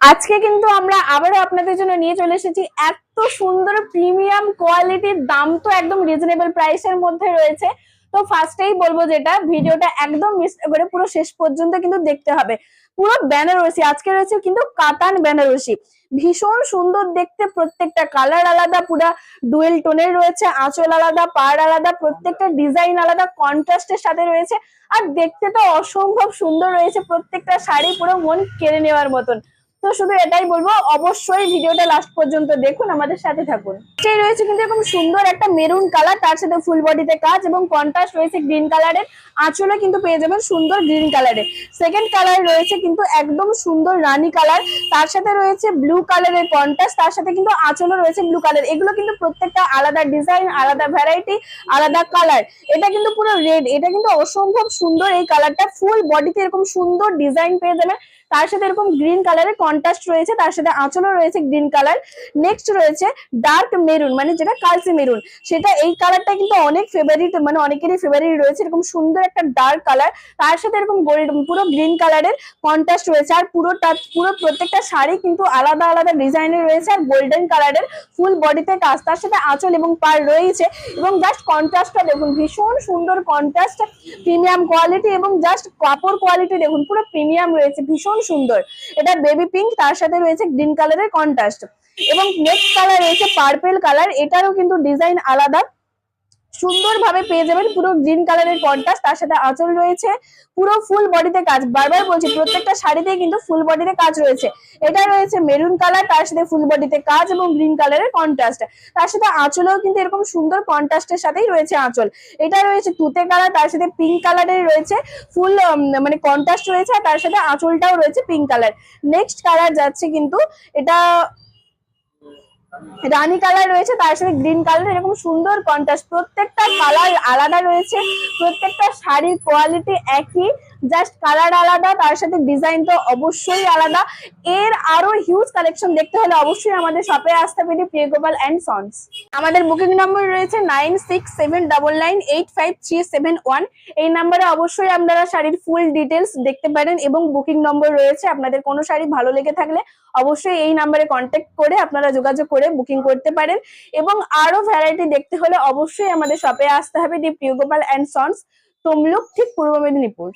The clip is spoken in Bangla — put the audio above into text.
আজকে কিন্তু আমরা আবারও আপনাদের জন্য নিয়ে চলে এসেছি এত সুন্দর প্রিমিয়াম কোয়ালিটির, দাম তো একদম রিজনেবল প্রাইসের মধ্যে রয়েছে। তো ফার্স্টেই বলবো যেটা, ভিডিওটা একদম মিস করে পুরো শেষ পর্যন্ত কিন্তু দেখতে হবে। পুরো বেনারসি আজকে রয়েছে কিন্তু কাতান বেনারসি, ভীষণ সুন্দর দেখতে, প্রত্যেকটা কালার আলাদা, পুরা ডুয়েল টোনের রয়েছে, আঁচল আলাদা, পাড় আলাদা, প্রত্যেকটা ডিজাইন আলাদা, কন্ট্রাস্টের সাথে রয়েছে। আর দেখতে তো অসম্ভব সুন্দর রয়েছে, প্রত্যেকটা শাড়ি পুরো মন কেড়ে নেওয়ার মতন। তো শুধু এটাই বলবো, অবশ্যই ভিডিওটা লাস্ট পর্যন্ত দেখুন, আমাদের সাথে থাকুন। সেই রয়েছে কিন্তু এরকম সুন্দর একটা মেরুন কালার, তার সাথে ফুল বডিতে কাজ এবং কন্ট্রাস্ট রয়েছে গ্রিন কালারের, আঁচলে কিন্তু পেয়ে যাবেন সুন্দর গ্রিন কালারের। সেকেন্ড কালার রয়েছে কিন্তু একদম সুন্দর রানী কালার, তার সাথে রয়েছে ব্লু কালারের কন্ট্রাস্ট, তার সাথে কিন্তু আঁচলও রয়েছে ব্লু কালার। এগুলো কিন্তু প্রত্যেকটা আলাদা ডিজাইন, আলাদা ভ্যারাইটি, আলাদা কালার। এটা কিন্তু পুরো রেড, এটা কিন্তু অসম্ভব সুন্দর এই কালারটা। ফুল বডিতে এরকম সুন্দর ডিজাইন পেয়ে যাবেন, তার সাথে এরকম গ্রিন কালারের কন্ট্রাস্ট রয়েছে, তার সাথে আঁচলও রয়েছে গ্রিন কালার। নেক্সট রয়েছে ডার্ক মেরুন, মানে যেটা কালচে মেরুন, সেটা এই কালারটা কিন্তু অনেক ফেভারিট, মানে অনেকেরই ফেভারিট রয়েছে। এরকম সুন্দর একটা ডার্ক কালার, তার সাথে এরকম পুরো গ্রিন কালারের কন্ট্রাস্ট রয়েছে। আর পুরো প্রত্যেকটা শাড়ি কিন্তু আলাদা আলাদা ডিজাইনের রয়েছে, আর গোল্ডেন কালারের ফুল বডিতে কাজ, তার সাথে আঁচল এবং পাড় রয়েছে। এবং জাস্ট কন্ট্রাস্টটা দেখুন, ভীষণ সুন্দর কন্ট্রাস্ট, প্রিমিয়াম কোয়ালিটি, এবং জাস্ট কাপড় কোয়ালিটি দেখুন, পুরো প্রিমিয়াম রয়েছে, ভীষণ সুন্দর। এটা বেবি পিঙ্ক, তার সাথে রয়েছে গ্রিন কালারের কন্ট্রাস্ট। এবং নেক্সট কালার রয়েছে পার্পেল কালার, এটারও কিন্তু ডিজাইন আলাদা, সুন্দরভাবে পেয়ে যাবেন পুরো গ্রিন কালারের কন্ট্রাস্ট, তার সাথে আঁচল রয়েছে, পুরো ফুল বডিতে কাজ। বারবার বলছি, প্রত্যেকটা শাড়িতে কিন্তু ফুল বডিতে কাজ রয়েছে। এটা রয়েছে মেরুন কালার, তার সাথে ফুল বডিতে কাজ এবং গ্রিন কালারের কন্ট্রাস্ট, তার সাথে আঁচলেও কিন্তু এরকম সুন্দর কন্ট্রাস্টের সাথেই রয়েছে আঁচল। এটা রয়েছে তুতে কালার, তার সাথে পিঙ্ক কালারের রয়েছে ফুল, মানে কন্ট্রাস্ট রয়েছে, আর তার সাথে আঁচলটাও রয়েছে পিঙ্ক কালার। নেক্সট কালার যাচ্ছে কিন্তু এটা রানী কালার রয়েছে, তার সাথে গ্রিন কালার, এরকম সুন্দর কন্ট্রাস্ট। প্রত্যেকটা কালার আলাদা রয়েছে, প্রত্যেকটা শাড়ির কোয়ালিটি একই, জাস্ট কালার আলাদা, তার সাথে ডিজাইন তো অবশ্যই আলাদা। এর আরো হিউজ কালেকশন দেখতে হলে অবশ্যই আমাদের শপে আসতে হবে, প্রিয়গোপাল এন্ড সন্স। আমাদের বুকিং নম্বর রয়েছে 9679998537 এই নাম্বারে অবশ্যই আপনারা শাড়ির ফুল ডিটেলস দেখতে পারেন, এবং বুকিং নম্বর রয়েছে। আপনাদের কোনো শাড়ি ভালো লেগে থাকলে অবশ্যই এই নাম্বারে কন্ট্যাক্ট করে আপনারা যোগাযোগ করে বুকিং করতে পারেন। এবং আরো ভ্যারাইটি দেখতে হলে অবশ্যই আমাদের শপে আসতে হবে, প্রিয়গোপাল এন্ড সন্স, তমলুক, ঠিক পূর্ব মেদিনীপুর।